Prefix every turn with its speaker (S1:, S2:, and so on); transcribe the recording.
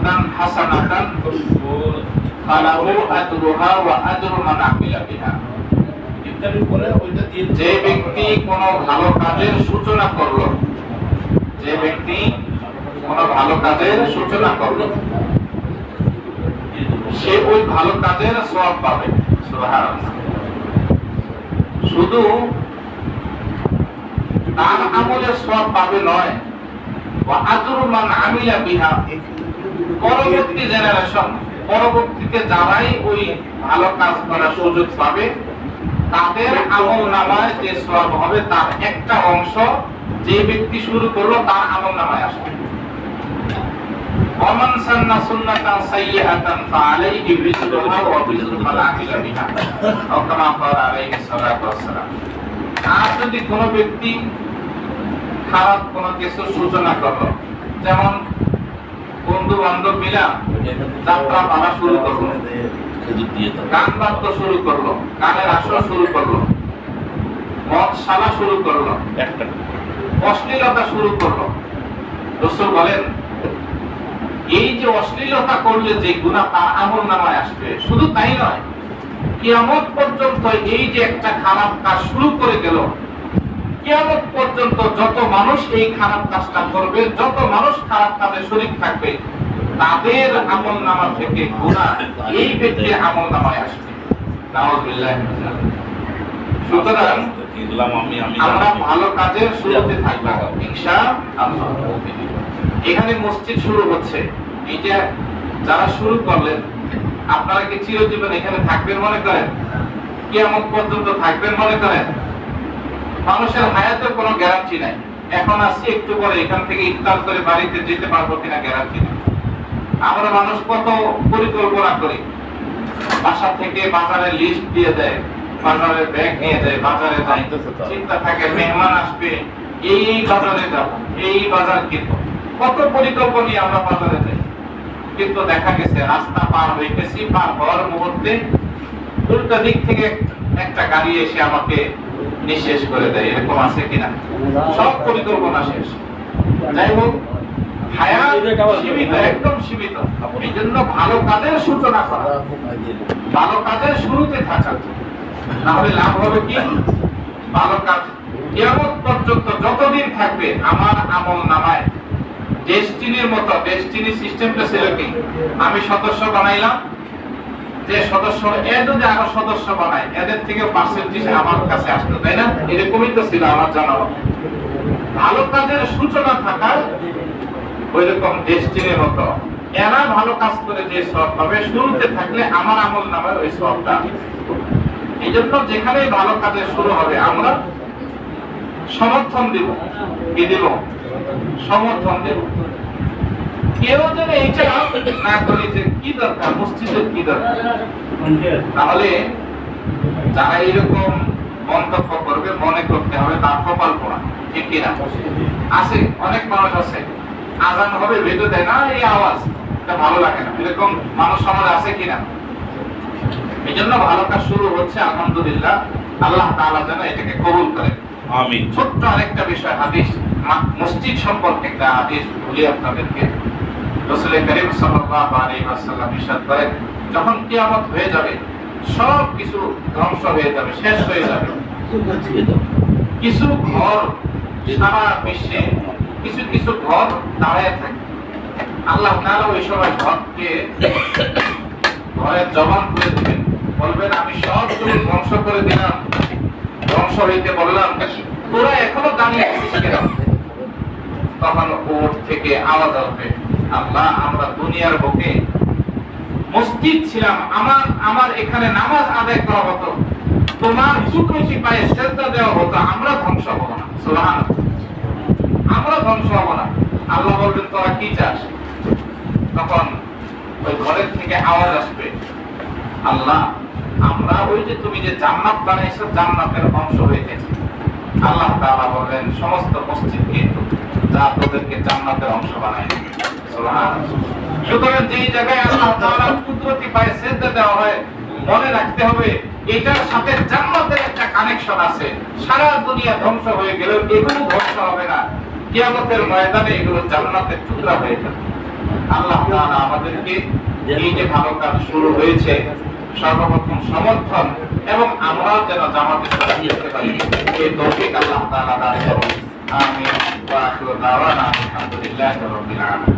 S1: কালিমাতান হাসানাতান ফালাহু আজরুহা ওয়া আজরু মান আমিলা বিহা। যে ব্যক্তি কোনো ভালো কাজের সূচনা করলো, যে ব্যক্তি কোনো ভালো কাজের সূচনা করলো, সে ওই ভালো কাজের সওয়াব পাবে। সুবহানাল্লাহ। শুধু তার আমলের সওয়াব পাবে নয়, ওয়া আজরু মান আমিলা বিহা, পরবর্তী জেনারেশন, পরবর্তীতে যারাই ওই ভালো কাজ করার সুযোগ পাবে তাদের আমলনামায় যে সওয়াব হবে তার একটা অংশ যে ব্যক্তি শুরু করলো তার আমলনামায় আসবে। ওমান সান্না সুন্নাতান সাইয়্যাতান ফাআলাইহি বিজরুহা ওয়া বিজরু মান আমিলা বিহা, আও কামা ক্বালা আলাইহি সাল্লাতু ওয়াসসালাম। আর যদি কোনো ব্যক্তি খারাপ কোনো কিছুর সূচনা করলো, যেমন বন্ধু বান্ধব মিলা যাত্রা পালা শুরু করলো, গান বাদ্য শুরু করলো, গানের আসর শুরু করলো, মদশালা শুরু করলো, অশ্লীলতা শুরু করলো, রাসূল বলেন এই যে অশ্লীলতা করলে যে গুনাহ তার আমলনামায় আসবে, শুধু তাই নয়, কিয়ামত পর্যন্ত এই যে একটা খারাপ কাজ শুরু করে গেল, কিয়ামত পর্যন্ত যত মানুষ এই খারাপ কাজটা করবে, যত মানুষ খারাপ কাজে শরীক থাকবে, তাদের আমলনামা থেকে গুনাহ এই ব্যক্তির আমলনামায় আসবে। নাউযুবিল্লাহ। সুতরাং আমরা ভালো কাজের শুরুতে থাকবো ইনশাআল্লাহ। এখানে মসজিদ শুরু হচ্ছে, এই যে যারা শুরু করলেন আপনারা কি চিরজীবন এখানে থাকবেন মনে করেন? কিয়ামত পর্যন্ত থাকবেন মনে করেন? মানুষের হায়াতের কোনো গ্যারান্টি নাই। এখন আসছি, একটু পরে এখান থেকে ইফতার করে বাড়িতে যেতে পারবো কিনা গ্যারান্টি নেই। আমরা মানুষ কত পরিকল্পনা করি, বাসা থেকে বাজারে লিস্ট দিয়ে দেয়, বাজারে ব্যাগ নিয়ে যায়, বাজারে যাই, চিন্তা থাকে মেহমান আসবে, এই বাজারে যাব, এই বাজার কিনবো, কত পরিকল্পনা নিয়ে আমরা বাজারে যাই। কিন্তু দেখা গেছে রাস্তা পার হইতেছি, পার হওয়ার মুহূর্তে উল্টা দিক থেকে একটা গাড়ি এসে আমাকে নিঃশেষ করে দেয়। এরকম আছে কিনা? সব পরিকল্পনা শেষ। যাই হোক, হায়াত সীমিত, একদম সীমিত। এই জন্য ভালো কাজের সূচনা করা, ভালো কাজের শুরুতে থাকা, তাহলে লাভ হবে কি? ভালো কাজ কিয়ামত পর্যন্ত যতদিন থাকবে আমার আমলনামায় ডেস্টিনির মতো। ডেস্টিনি সিস্টেমটা ছিল কি? আমি সদস্য বানাইলাম, যে সদস্য যদি আরো সদস্য বানায় এদের থেকে পার্সেন্টেজ আমার কাছে আসতো, তাই না? এরকমই তো ছিল আমার জানা। ভালো কাজের সূচনা থাকার ওইরকম ডেস্টিনির মতো এরা ভালো কাজ করে যে সওয়াব পাবে, শুরুতে থাকলে আমার আমলনামায় ওই সওয়াবটা। এই জন্য যেখানেই ভালো কাজের শুরু হবে আমরা সমর্থন দিব। কি দিব? সমর্থন দেব। কেউ যেন এইটা না করি যে কি দরকার, মসজিদের কি দরকার। তাহলে যারা এরকম মন্তব্য করবে মনে করতে হবে তার কপাল পোড়া। ঠিক কিনা? আছে অনেক মানুষ আছে, আজান হবে ভেটো দেয় না, এই আওয়াজ এটা ভালো লাগে না, এরকম মানুষ সমাজ আছে কিনা? এই জন্য ভালো কাজ শুরু হচ্ছে, আলহামদুলিল্লাহ। আল্লাহ তাআলা যেন এটাকে কবুল করেন। আমিন। ছোট্ট আরেকটা বিষয়, হাদিস, মসজিদ সম্পর্কে একটা হাদিস বলি আপনাদেরকে। রাসূল করিম সাল্লাল্লাহু আলাইহি ওয়াসাল্লাম ইরশাদ করেন, যখন কিয়ামত হয়ে যাবে, সব কিছু ধ্বংস হয়ে যাবে, শেষ হয়ে যাবে, কিছু ঘর সারা বিশ্বে কিছু কিছু ঘর দাঁড়ায় থাকে। আল্লাহ তাআলা ওই সময় ঘরের জবান করে দিবেন, বলবেন আমি সব কিছু ধ্বংস করে দিলাম, ধ্বংস হইতে বললাম, তোরা এখনো দাঁড়িয়ে আছিস কেন? তখন ওর থেকে আওয়াজ আসবে, আল্লাহ আমরা দুনিয়ার বুকে মসজিদ ছিলাম, আমার এখানে নামাজ আদায় করা হতো, তোমার কুদরতি পায়ে সেজদা দেওয়া হতো, আমরা ধ্বংস হব না। সুবহানাল্লাহ, আমরা ধ্বংস হব না। আল্লাহ বলবেন তোরা কি চাস? তখন ওই ঘরের থেকে আওয়াজ আসবে, আল্লাহ আমরা ওই যে তুমি যে জান্নাত বানাইছো, জান্নাতের অংশ হয়ে গেছে। আল্লাহ তাআলা বলেন সমস্ত মসজিদকে যা তোদেরকে জান্নাতের অংশ বানায়। সুবহানাল্লাহ। সুতরাং যেই জায়গায় আল্লাহ তাআলার কুদরতি পায়ে সেজদা দেওয়া হয়, মনে রাখতে হবে এটার সাথে জান্নাতের একটা কানেকশন আছে। সারা দুনিয়া ধ্বংস হয়ে গেলেও এগুলো ধ্বংস হবে না, কিয়ামতের ময়দানে এগুলো জান্নাতের টুকরা হয়ে যাবে। আল্লাহ তাআলা আমাদেরকে এই যে ভালো কাজ শুরু হয়েছে সর্বপ্রথম সমর্থন এবং আমরাও যেন জামাতের সাথে যেতে পারি এই তৌফিক আল্লাহ তাআলা দান করুন। আমিন ওয়া আখিরু দাওয়ানা আলহামদুলিল্লাহি রাব্বিল আলামিন।